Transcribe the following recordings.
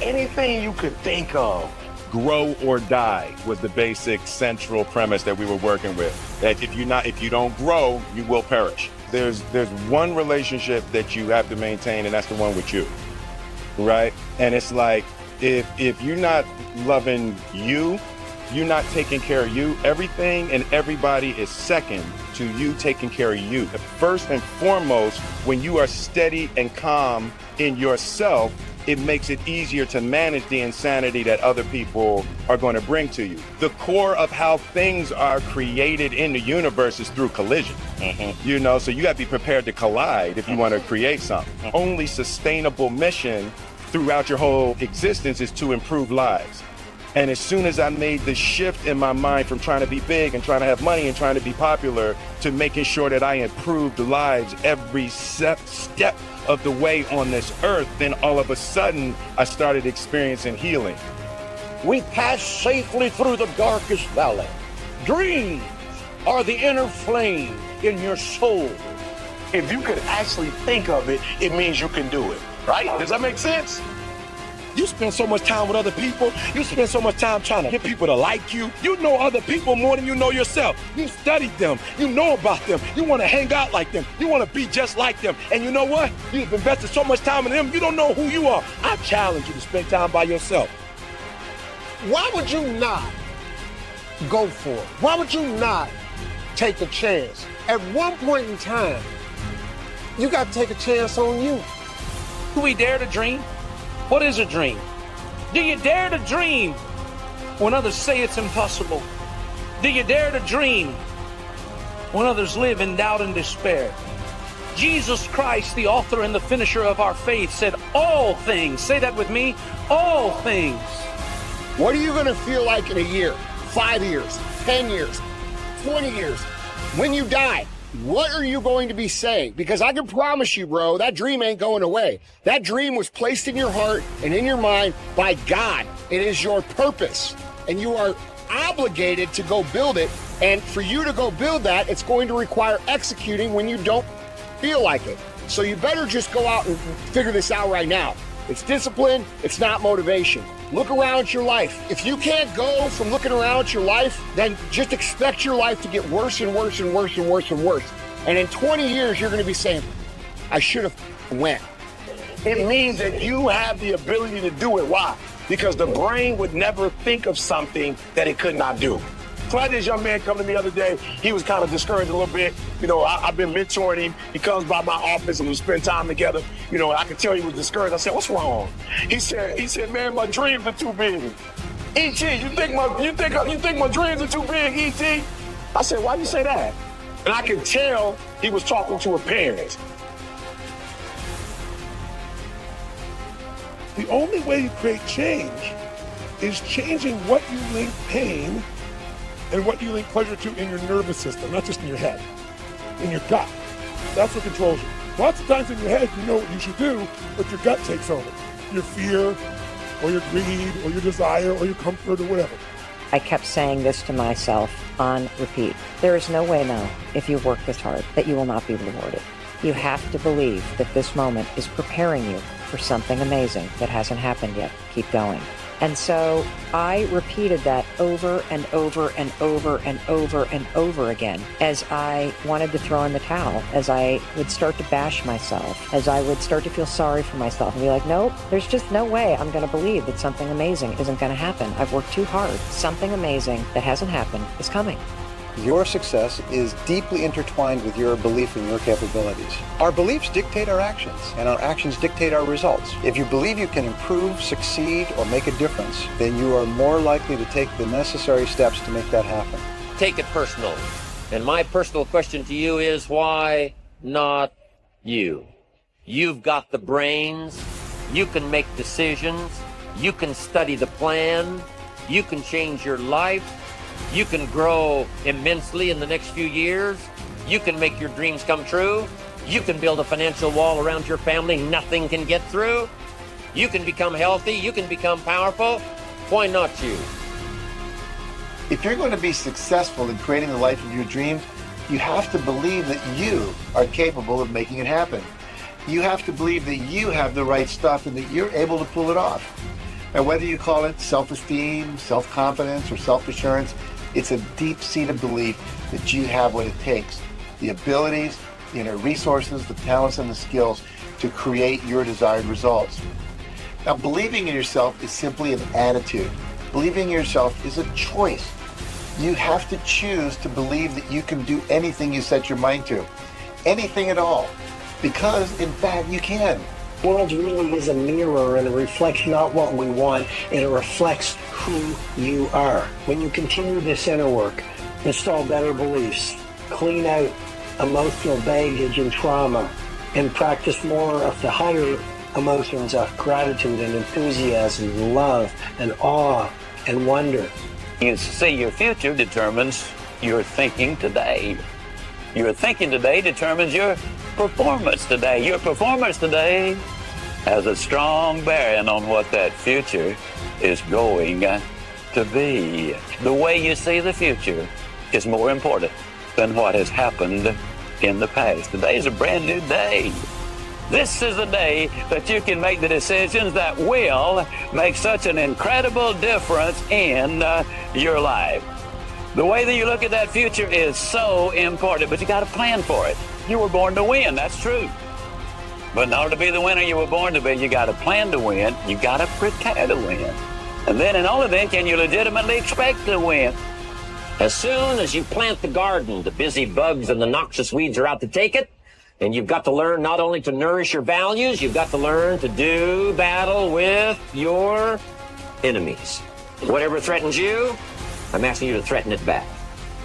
Anything you could think of. Grow or die was the basic central premise that we were working with. That if you don't grow, you will perish. There's one relationship that you have to maintain, and that's the one with you, right? And it's like, if you're not loving you, you're not taking care of you, everything and everybody is second to you taking care of you. First and foremost, when you are steady and calm in yourself, it makes it easier to manage the insanity that other people are going to bring to you. The core of how things are created in the universe is through collision. You know, so you got to be prepared to collide if you want to create something. Only sustainable mission throughout your whole existence is to improve lives. And as soon as I made the shift in my mind from trying to be big and trying to have money and trying to be popular to making sure that I improved lives every step of the way on this earth, then all of a sudden I started experiencing healing. We pass safely through the darkest valley. Dreams are the inner flame in your soul. If you could actually think of it, it means you can do it, right? Does that make sense? You spend so much time with other people. You spend so much time trying to get people to like you. You know other people more than you know yourself. You studied them. You know about them. You want to hang out like them. You want to be just like them. And you know what? You've invested so much time in them, you don't know who you are. I challenge you to spend time by yourself. Why would you not go for it? Why would you not take a chance? At one point in time, you got to take a chance on you. Do we dare to dream? What is a dream? Do you dare to dream when others say it's impossible? Do you dare to dream when others live in doubt and despair? Jesus Christ, the author and the finisher of our faith, said all things, say that with me, all things. What are you going to feel like in a year, 5 years, 10 years, 20 years? When you die, what are you going to be saying? Because I can promise you, bro, that dream ain't going away. That dream was placed in your heart and in your mind by God. It is your purpose, and you are obligated to go build it. And for you to go build that, it's going to require executing when you don't feel like it. So you better just go out and figure this out right now. It's discipline, it's not motivation. Look around your life. If you can't go from looking around your life, then just expect your life to get worse and worse and worse and worse and worse. And in 20 years, you're going to be saying, I should have went. It means that you have the ability to do it. Why? Because the brain would never think of something that it could not do. So I had this young man come to me the other day. He was kind of discouraged a little bit. You know, I've been mentoring him. He comes by my office and we spend time together. You know, I could tell he was discouraged. I said, what's wrong? He said, man, my dreams are too big. E.T., you think my dreams are too big, E.T.? I said, why do you say that? And I could tell he was talking to a parent. The only way you create change is changing what you link pain and what you link pleasure to in your nervous system, not just in your head, in your gut. That's what controls you. Lots of times in your head, you know what you should do, but your gut takes over. Your fear, or your greed, or your desire, or your comfort, or whatever. I kept saying this to myself on repeat. There is no way now, if you work this hard, that you will not be rewarded. You have to believe that this moment is preparing you for something amazing that hasn't happened yet. Keep going. And so I repeated that over and over and over and over and over again as I wanted to throw in the towel, as I would start to bash myself, as I would start to feel sorry for myself and be like, nope, there's just no way I'm going to believe that something amazing isn't going to happen. I've worked too hard. Something amazing that hasn't happened is coming. Your success is deeply intertwined with your belief in your capabilities. Our beliefs dictate our actions, and our actions dictate our results. If you believe you can improve, succeed, or make a difference, then you are more likely to take the necessary steps to make that happen. Take it personal. And my personal question to you is, why not you? You've got the brains. You can make decisions. You can study the plan. You can change your life. You can grow immensely in the next few years. You can make your dreams come true. You can build a financial wall around your family nothing can get through. You can become healthy. You can become powerful. Why not you? If you're going to be successful in creating the life of your dreams, you have to believe that you are capable of making it happen. You have to believe that you have the right stuff and that you're able to pull it off. And whether you call it self-esteem, self-confidence, or self-assurance, it's a deep-seated belief that you have what it takes, the abilities, the inner resources, the talents, and the skills to create your desired results. Now, believing in yourself is simply an attitude. Believing in yourself is a choice. You have to choose to believe that you can do anything you set your mind to, anything at all, because, in fact, you can. The world really is a mirror, and it reflects not what we want, and it reflects who you are. When you continue this inner work, install better beliefs, clean out emotional baggage and trauma, and practice more of the higher emotions of gratitude and enthusiasm, and love and awe and wonder. You see, your future determines your thinking today. Your thinking today determines your performance today. Your performance today has a strong bearing on what that future is going to be. The way you see the future is more important than what has happened in the past. Today is a brand new day. This is the day that you can make the decisions that will make such an incredible difference in your life. The way that you look at that future is so important, but you got to plan for it. You were born to win, that's true. But in order to be the winner you were born to be, you got to plan to win, you got to prepare to win. And then and only then can you legitimately expect to win. As soon as you plant the garden, the busy bugs and the noxious weeds are out to take it. And you've got to learn not only to nourish your values, you've got to learn to do battle with your enemies. Whatever threatens you, I'm asking you to threaten it back.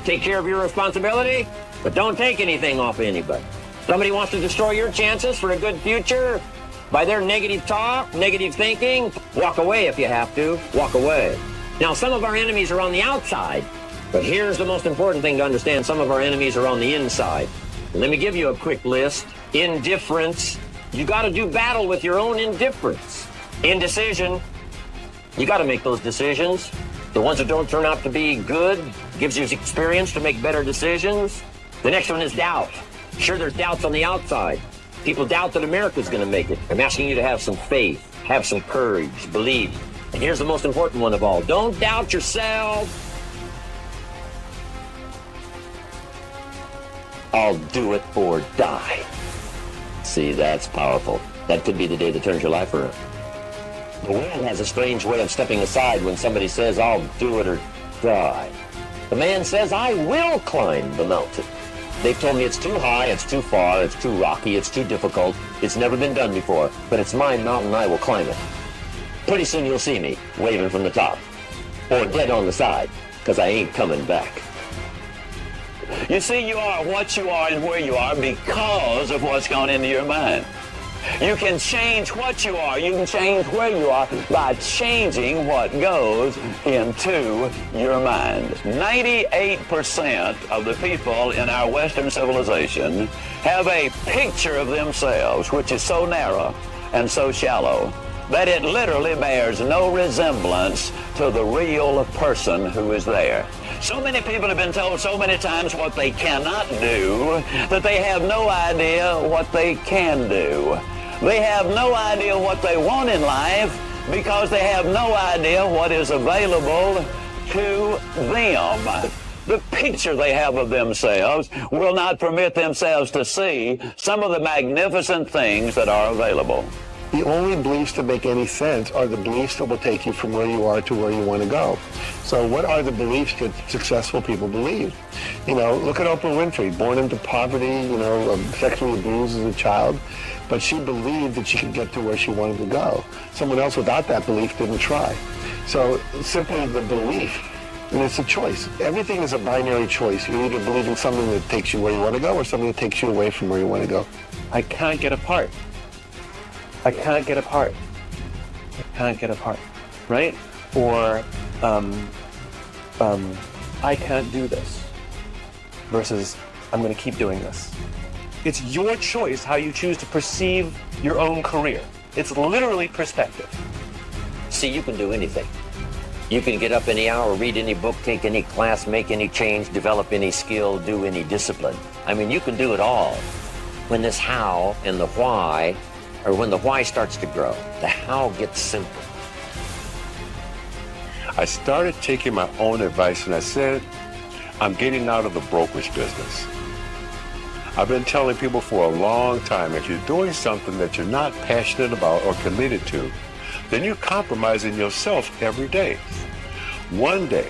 Take care of your responsibility, but don't take anything off of anybody. Somebody wants to destroy your chances for a good future by their negative talk, negative thinking, walk away if you have to, walk away. Now, some of our enemies are on the outside, but here's the most important thing to understand. Some of our enemies are on the inside. Let me give you a quick list. Indifference. You got to do battle with your own indifference. Indecision. You got to make those decisions. The ones that don't turn out to be good gives you experience to make better decisions. The next one is doubt. Sure, there's doubts on the outside. People doubt that America's going to make it. I'm asking you to have some faith, have some courage, believe. And here's the most important one of all. Don't doubt yourself. I'll do it or die. See, that's powerful. That could be the day that turns your life around. The world has a strange way of stepping aside when somebody says, I'll do it or die. The man says, I will climb the mountain. They've told me it's too high, it's too far, it's too rocky, it's too difficult, it's never been done before, but it's my mountain, I will climb it. Pretty soon you'll see me waving from the top, or dead on the side, because I ain't coming back. You see, you are what you are and where you are because of what's gone into your mind. You can change what you are, you can change where you are by changing what goes into your mind. 98% of the people in our Western civilization have a picture of themselves which is so narrow and so shallow that it literally bears no resemblance to the real person who is there. So many people have been told so many times what they cannot do that they have no idea what they can do. They have no idea what they want in life because they have no idea what is available to them. The picture they have of themselves will not permit themselves to see some of the magnificent things that are available. The only beliefs that make any sense are the beliefs that will take you from where you are to where you want to go. So what are the beliefs that successful people believe? You know, look at Oprah Winfrey, born into poverty, sexually abused as a child, but she believed that she could get to where she wanted to go. Someone else without that belief didn't try. So simply the belief, and it's a choice. Everything is a binary choice. You either believe in something that takes you where you want to go or something that takes you away from where you want to go. I can't get apart. I can't get apart. I can't get apart, right? Or I can't do this versus I'm going to keep doing this. It's your choice how you choose to perceive your own career. It's literally perspective. See, you can do anything. You can get up any hour, read any book, take any class, make any change, develop any skill, do any discipline. I mean, you can do it all. When this how and the why, or when the why starts to grow, the how gets simple. I started taking my own advice and I said, I'm getting out of the brokerage business. I've been telling people for a long time, if you're doing something that you're not passionate about or committed to, then you're compromising yourself every day. One day,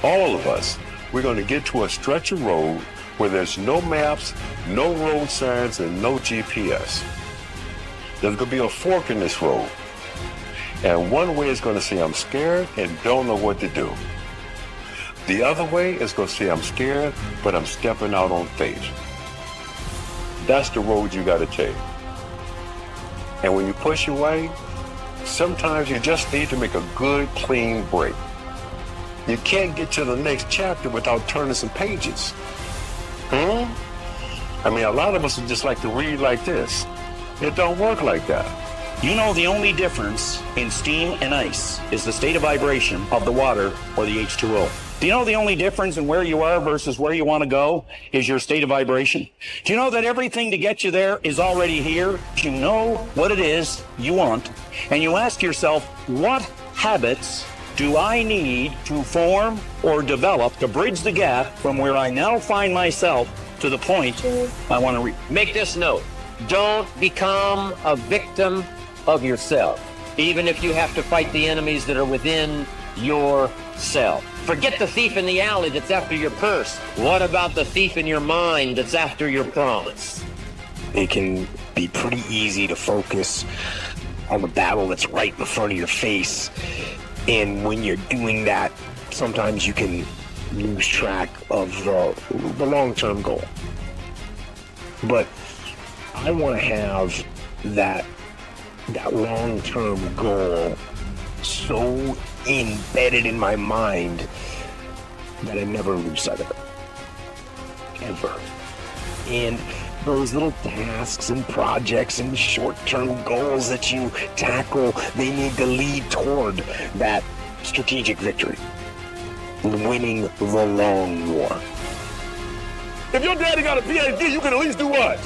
all of us, we're going to get to a stretch of road where there's no maps, no road signs, and no GPS. There's going to be a fork in this road. And one way is going to say, I'm scared and don't know what to do. The other way is going to say, I'm scared, but I'm stepping out on faith. That's the road you got to take. And when you push away, sometimes you just need to make a good, clean break. You can't get to the next chapter without turning some pages. I mean, a lot of us would just like to read like this. It don't work like that. You know the only difference in steam and ice is the state of vibration of the water or the H2O. Do you know the only difference in where you are versus where you want to go is your state of vibration? Do you know that everything to get you there is already here? You know what it is you want, and you ask yourself, what habits do I need to form or develop to bridge the gap from where I now find myself to the point I want to reach? Make this note. Don't become a victim of yourself, even if you have to fight the enemies that are within yourself. Forget the thief in the alley that's after your purse. What about the thief in your mind that's after your promise? It can be pretty easy to focus on the battle that's right in front of your face. And when you're doing that, sometimes you can lose track of the long-term goal. But I want to have that long-term goal so embedded in my mind that I never lose sight of it. Ever. And those little tasks and projects and short-term goals that you tackle, they need to lead toward that strategic victory. Winning the long war. If your daddy got a PhD, you can at least do what?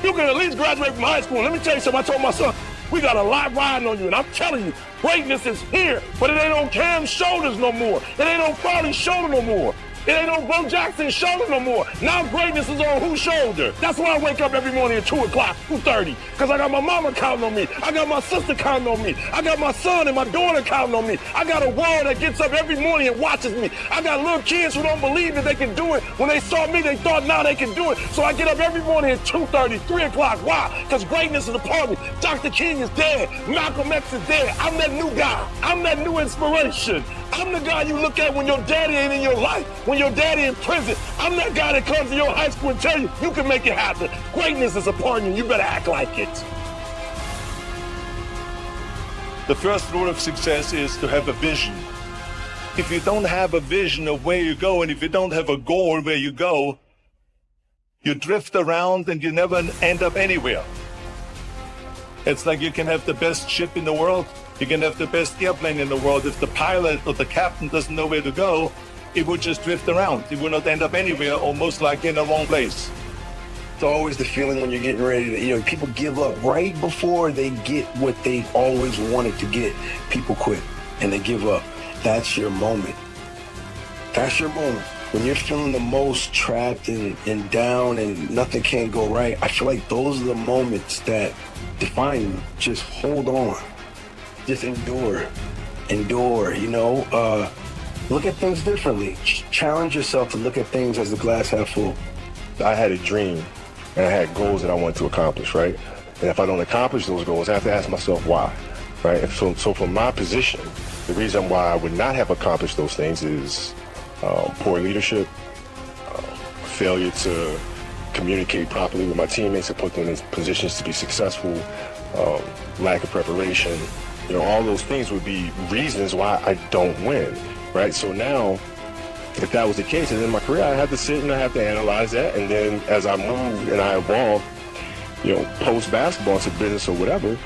You can at least graduate from high school. Let me tell you something. I told my son, we got a lot riding on you. And I'm telling you, greatness is here. But it ain't on Cam's shoulders no more. It ain't on Farley's shoulder no more. It ain't on Bo Jackson's shoulder no more. Now greatness is on whose shoulder? That's why I wake up every morning at 2 o'clock, 2:30. Because I got my mama counting on me. I got my sister counting on me. I got my son and my daughter counting on me. I got a world that gets up every morning and watches me. I got little kids who don't believe that they can do it. When they saw me, they thought now they can do it. So I get up every morning at 2:30, 3 o'clock. Why? Because greatness is upon me. Dr. King is dead. Malcolm X is dead. I'm that new guy. I'm that new inspiration. I'm the guy you look at when your daddy ain't in your life, when your daddy in prison. I'm that guy that comes to your high school and tell you, you can make it happen. Greatness is upon you. You better act like it. The first rule of success is to have a vision. If you don't have a vision of where you go, and if you don't have a goal where you go, you drift around and you never end up anywhere. It's like you can have the best ship in the world, you can have the best airplane in the world. If the pilot or the captain doesn't know where to go, it would just drift around. It will not end up anywhere, or most likely in the wrong place. It's always the feeling when you're getting ready to, people give up right before they get what they always wanted to get. People quit and they give up. That's your moment. That's your moment. When you're feeling the most trapped and down and nothing can go right, I feel like those are the moments that define you. Just hold on. Just endure. Look at things differently. Challenge yourself to look at things as the glass half full. I had a dream and I had goals that I wanted to accomplish, right? And if I don't accomplish those goals, I have to ask myself why, right? And so from my position, the reason why I would not have accomplished those things is poor leadership, failure to communicate properly with my teammates and put them in positions to be successful, lack of preparation. All those things would be reasons why I don't win, right? So now, if that was the case, and in my career, I had to sit and I have to analyze that. And then as I moved and I evolved, post-basketball to business or whatever,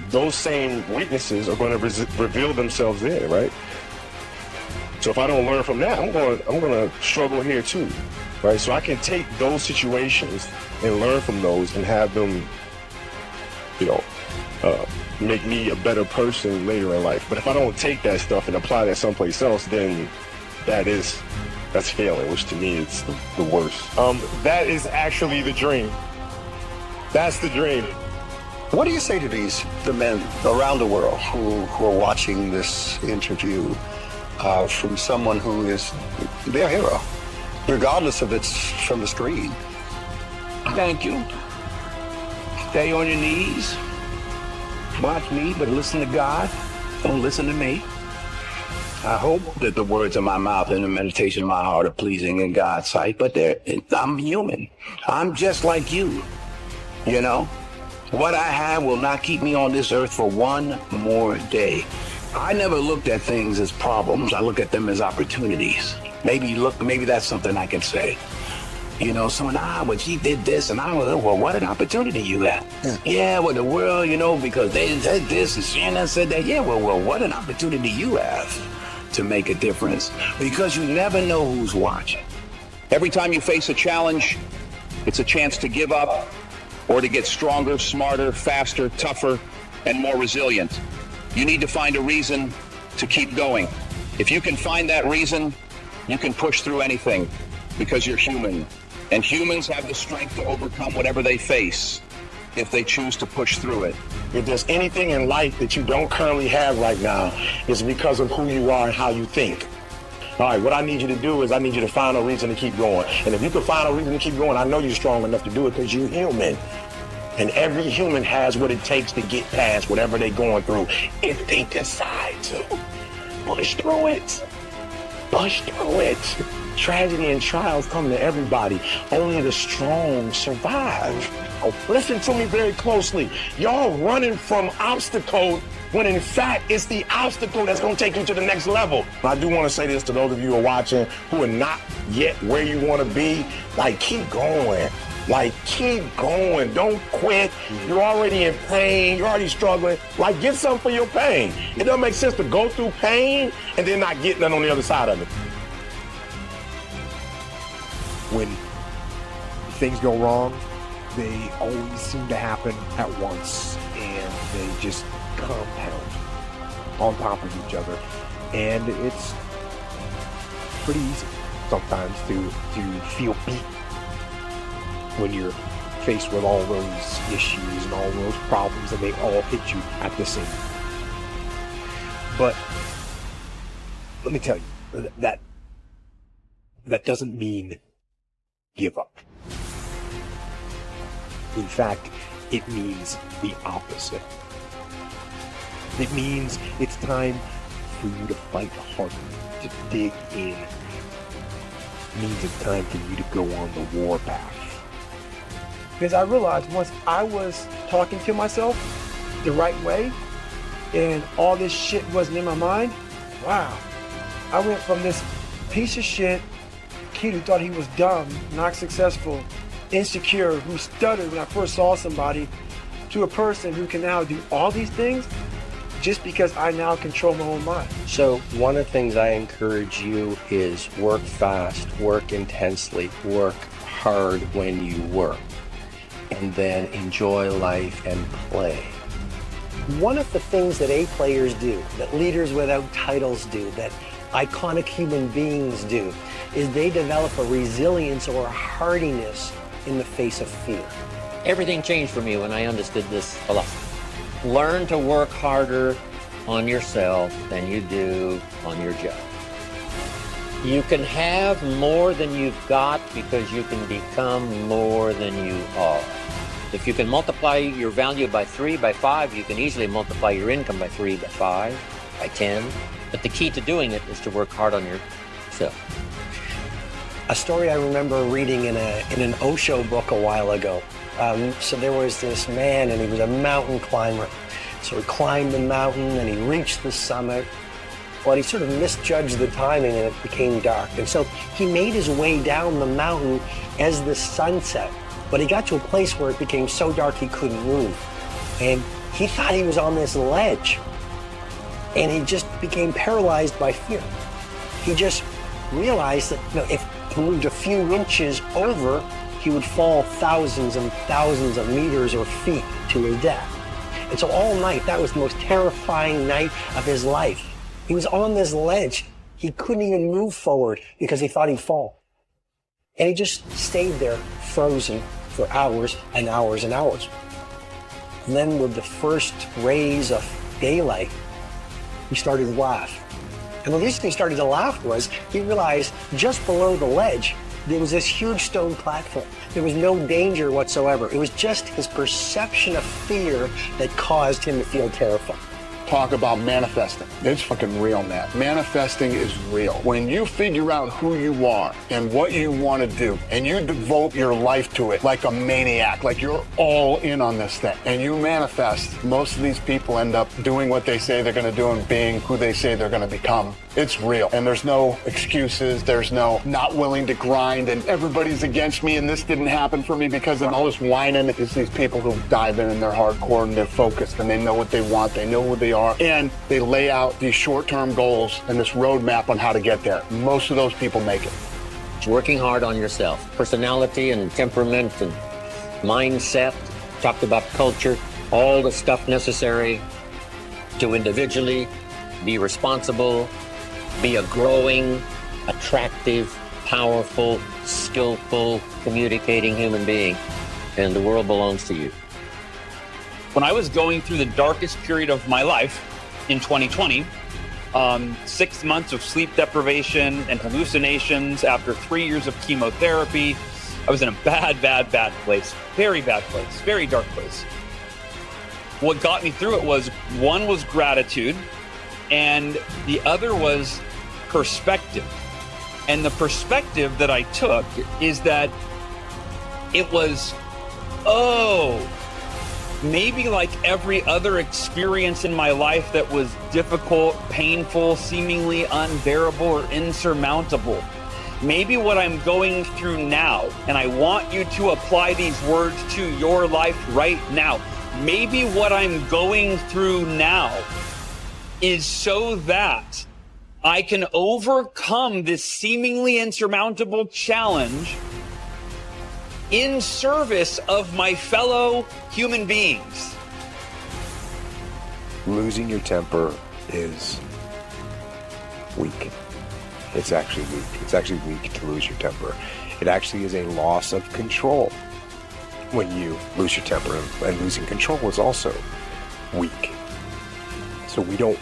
those same weaknesses are going to reveal themselves there, right? So if I don't learn from that, I'm going to struggle here too, right? So I can take those situations and learn from those and have them, make me a better person later in life. But if I don't take that stuff and apply that someplace else, then that's failing, which to me is the worst. That is actually the dream. That's the dream. What do you say to the men around the world who are watching this interview from someone who is their hero, regardless if it's from the street? Thank you. Stay on your knees. Watch me, but listen to God. Don't listen to me. I hope that the words of my mouth and the meditation of my heart are pleasing in God's sight, but I'm human. I'm just like you. You know? What I have will not keep me on this earth for one more day. I never looked at things as problems. I look at them as opportunities. Maybe that's something I can say. You know, someone, well, she did this, and I was, well, what an opportunity you had. Yeah, well, the world, you know, because they said this, and Shannon said that. Yeah, well, what an opportunity you have to make a difference, because you never know who's watching. Every time you face a challenge, it's a chance to give up or to get stronger, smarter, faster, tougher, and more resilient. You need to find a reason to keep going. If you can find that reason, you can push through anything, because you're human. And humans have the strength to overcome whatever they face if they choose to push through it. If there's anything in life that you don't currently have right now, it's because of who you are and how you think. All right, what I need you to do is I need you to find a reason to keep going. And if you can find a reason to keep going, I know you're strong enough to do it because you're human. And every human has what it takes to get past whatever they're going through if they decide to. Push through it. Push through it. Tragedy and trials come to everybody. Only the strong survive. Oh, listen to me very closely. Y'all running from obstacles when in fact it's the obstacle that's going to take you to the next level. I do want to say this to those of you who are watching who are not yet where you want to be. Like, keep going. Like, keep going. Don't quit. You're already in pain. You're already struggling. Like, get something for your pain. It doesn't make sense to go through pain and then not get none on the other side of it. When things go wrong, they always seem to happen at once, and they just compound on top of each other. And it's pretty easy sometimes to feel beat when you're faced with all those issues and all those problems, and they all hit you at the same time. But let me tell you, that doesn't mean give up. In fact, it means the opposite. It means it's time for you to fight harder, to dig in. It means it's time for you to go on the war path. Because I realized once I was talking to myself the right way and all this shit wasn't in my mind, wow, I went from this piece of shit kid who thought he was dumb, not successful, insecure, who stuttered when I first saw somebody, to a person who can now do all these things just because I now control my own mind. So one of the things I encourage you is work fast, work intensely, work hard when you work, and then enjoy life and play. One of the things that A players do, that leaders without titles do, that iconic human beings do, is they develop a resilience or a hardiness in the face of fear. Everything changed for me when I understood this philosophy. Learn to work harder on yourself than you do on your job. You can have more than you've got because you can become more than you are. If you can multiply your value by 3, by 5, you can easily multiply your income by 3, by 5, by 10. But the key to doing it is to work hard on yourself. A story I remember reading in an Osho book a while ago. So there was this man, and he was a mountain climber. So he climbed the mountain and he reached the summit, but he sort of misjudged the timing and it became dark. And so he made his way down the mountain as the sun set, but he got to a place where it became so dark he couldn't move. And he thought he was on this ledge, and he just became paralyzed by fear. He just realized that if he moved a few inches over, he would fall thousands and thousands of meters or feet to his death. And so all night, that was the most terrifying night of his life. He was on this ledge. He couldn't even move forward because he thought he'd fall. And he just stayed there, frozen, for hours and hours and hours. And then with the first rays of daylight, he started to laugh. And the reason he started to laugh was he realized just below the ledge, there was this huge stone platform. There was no danger whatsoever. It was just his perception of fear that caused him to feel terrified. Talk about manifesting. It's fucking real, man. Manifesting is real. When you figure out who you are and what you want to do, and you devote your life to it like a maniac, like you're all in on this thing, and you manifest, most of these people end up doing what they say they're going to do and being who they say they're going to become. It's real. And there's no excuses. There's no not willing to grind and everybody's against me and this didn't happen for me because of all this whining. It's these people who dive in and they're hardcore and they're focused and they know what they want. They know who they are. And they lay out these short-term goals and this roadmap on how to get there. Most of those people make it. It's working hard on yourself. Personality and temperament and mindset. Talked about culture. All the stuff necessary to individually be responsible, be a growing, attractive, powerful, skillful, communicating human being. And the world belongs to you. When I was going through the darkest period of my life in 2020, 6 months of sleep deprivation and hallucinations after 3 years of chemotherapy, I was in a bad place, very bad place, very dark place. What got me through it was, one was gratitude, and the other was perspective. And the perspective that I took is that it was, maybe like every other experience in my life that was difficult, painful, seemingly unbearable or insurmountable. Maybe what I'm going through now, and I want you to apply these words to your life right now. Maybe what I'm going through now is so that I can overcome this seemingly insurmountable challenge in service of my fellow human beings. Losing your temper is weak. It's actually weak. It's actually weak to lose your temper. It actually is a loss of control when you lose your temper, and losing control is also weak. So we don't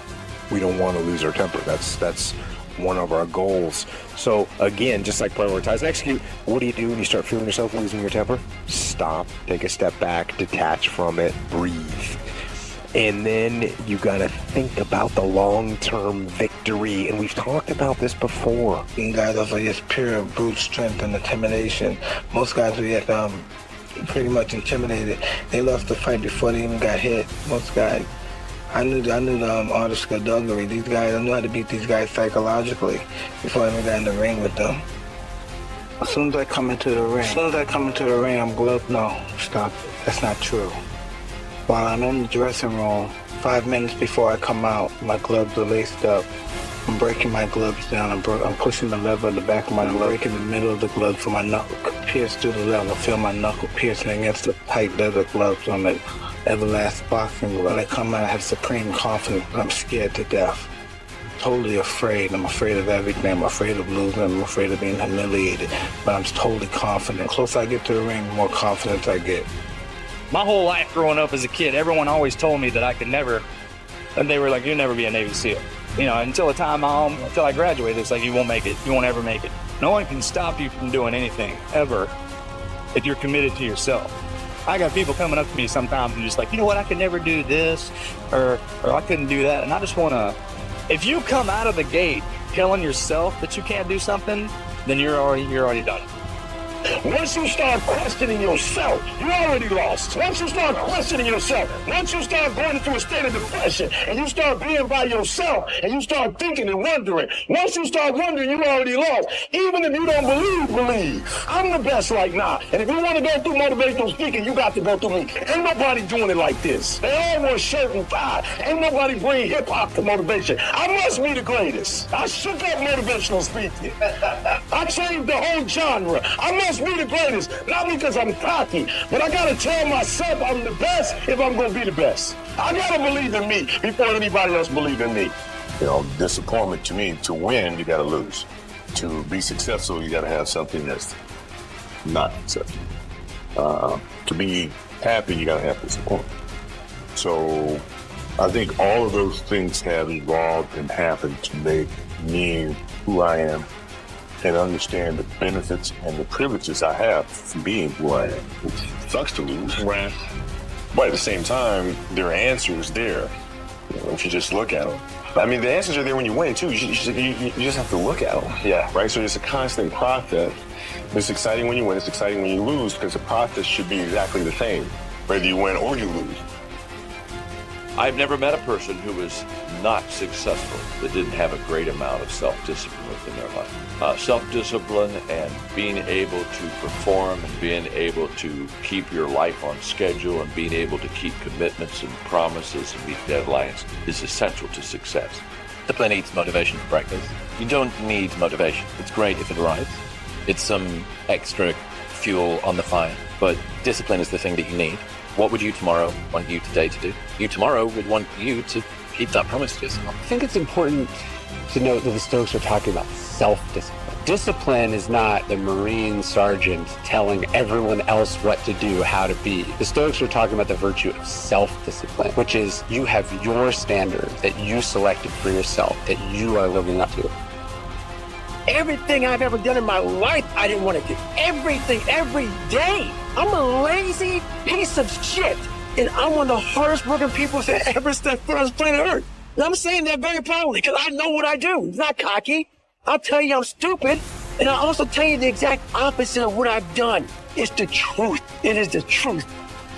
want to lose our temper. That's one of our goals. So again, just like prioritize and execute, what do you do when you start feeling yourself losing your temper? Stop, take a step back, detach from it, breathe. And then you gotta think about the long-term victory. And we've talked about this before. Guys off of just pure brute strength and intimidation. Most guys will get pretty much intimidated. They lost the fight before they even got hit. Most guys. I knew the art of skullduggery. These guys, I knew how to beat these guys psychologically before I even got in the ring with them. As soon as I come into the ring, I'm gloved. No, stop it. That's not true. While I'm in the dressing room, 5 minutes before I come out, my gloves are laced up. I'm breaking my gloves down. I'm pushing the lever at the back of my glove, breaking the middle of the glove for my knuckle pierce through the leather. I feel my knuckle piercing against the tight leather gloves on the everlast boxing glove. When I come out, I have supreme confidence, but I'm scared to death. Totally afraid. I'm afraid of everything. I'm afraid of losing. I'm afraid of being humiliated. But I'm totally confident. The closer I get to the ring, the more confidence I get. My whole life growing up as a kid, everyone always told me that I could never, and they were like, you'll never be a Navy SEAL. You know, until I graduated, it's like, you won't make it. You won't ever make it. No one can stop you from doing anything, ever, if you're committed to yourself. I got people coming up to me sometimes and just like, you know what, I could never do this, or I couldn't do that. And I just want to, if you come out of the gate telling yourself that you can't do something, then you're already done. Once you start questioning yourself, you already lost. Once you start questioning yourself, once you start going into a state of depression, and you start being by yourself, and you start thinking and wondering, once you start wondering, you already lost. Even if you don't believe. I'm the best right now. And if you want to go through motivational speaking, you got to go through me. Ain't nobody doing it like this. They all want shirt and tie. Ain't nobody bring hip-hop to motivation. I must be the greatest. I shook up motivational speaking. I changed the whole genre. I must must be the greatest. Not because I'm cocky, but I gotta tell myself I'm the best if I'm gonna be the best. I gotta believe in me before anybody else believes in me. You know, disappointment to me, to win, you gotta lose. To be successful, you gotta have something that's not successful. To be happy, you gotta have disappointment. So I think all of those things have evolved and happened to make me who I am and understand the benefits and the privileges I have from being who I am. It sucks to lose. Right. But at the same time, there are answers there, you know, if you just look at them. I mean, the answers are there when you win, too. You just have to look at them. Yeah. Right? So it's a constant process. It's exciting when you win. It's exciting when you lose, because the process should be exactly the same, whether you win or you lose. I've never met a person who was not successful that didn't have a great amount of self-discipline within their life. Self-discipline and being able to perform and being able to keep your life on schedule and being able to keep commitments and promises and meet deadlines is essential to success. Discipline eats motivation for breakfast. You don't need motivation. It's great if it arrives. It's some extra fuel on the fire, but discipline is the thing that you need. What would you tomorrow want you today to do? You tomorrow would want you to keep that promise to yourself. I think it's important to note that the Stoics are talking about self-discipline. Discipline is not the Marine sergeant telling everyone else what to do, how to be. The Stoics are talking about the virtue of self-discipline, which is you have your standards that you selected for yourself, that you are living up to. Everything I've ever done in my life, I didn't want to do. Everything, every day. I'm a lazy piece of shit. And I'm one of the hardest working people that ever stepped foot on this planet Earth. And I'm saying that very proudly because I know what I do. It's not cocky. I'll tell you I'm stupid. And I'll also tell you the exact opposite of what I've done. It's the truth. It is the truth.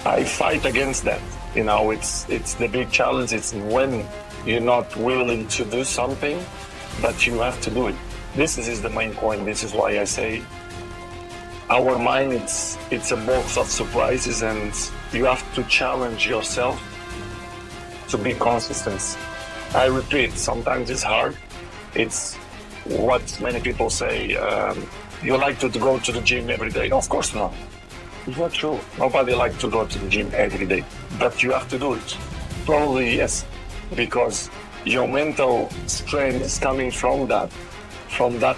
I fight against that. You know, it's the big challenge. It's when you're not willing to do something, but you have to do it. This is the main point. This is why I say our mind, it's a box of surprises, and you have to challenge yourself to be consistent. I repeat, sometimes it's hard. It's what many people say, you like to go to the gym every day. Of course not. It's not true. Nobody likes to go to the gym every day, but you have to do it. Probably yes, because your mental strength is coming from that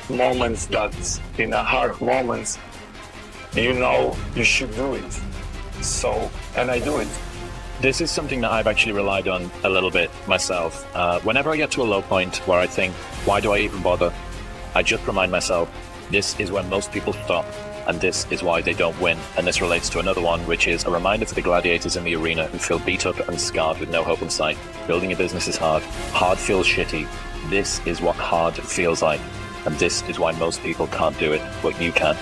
moment, that in a hard moment, you know you should do it. So, and I do it. This is something that I've actually relied on a little bit myself. Whenever I get to a low point where I think, why do I even bother? I just remind myself, this is when most people stop, and this is why they don't win. And this relates to another one, which is a reminder for the gladiators in the arena who feel beat up and scarred with no hope in sight. Building a business is hard. Hard feels shitty. This is what hard feels like. And this is why most people can't do it, but you can.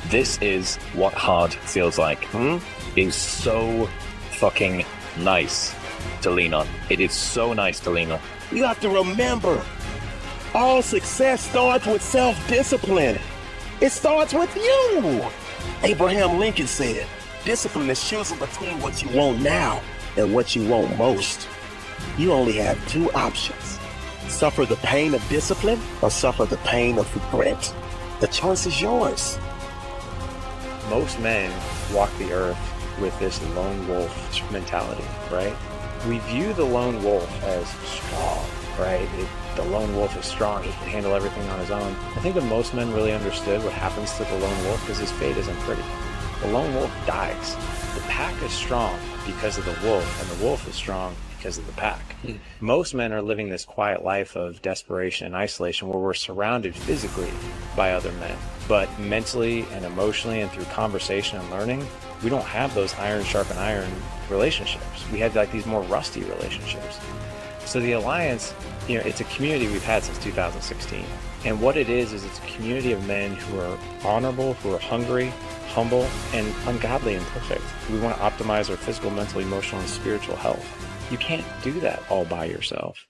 This is what hard feels like. Is so fucking nice to lean on. It is so nice to lean on. You have to remember, all success starts with self-discipline. It starts with you. Abraham Lincoln said, discipline is choosing between what you want now and what you want most. You only have two options. Suffer the pain of discipline or suffer the pain of regret. The choice is yours. Most men walk the earth with this lone wolf mentality, right? We view the lone wolf as strong, right? The lone wolf is strong, he can handle everything on his own. I think if most men really understood what happens to the lone wolf, because his fate isn't pretty. The lone wolf dies. The pack is strong because of the wolf, and the wolf is strong because of the pack. Most men are living this quiet life of desperation and isolation where we're surrounded physically by other men, but mentally and emotionally and through conversation and learning, we don't have those iron sharpen iron relationships. We have like these more rusty relationships. So the Alliance, you know, it's a community we've had since 2016. And what it is it's a community of men who are honorable, who are hungry, humble, and ungodly and perfect. We want to optimize our physical, mental, emotional, and spiritual health. You can't do that all by yourself.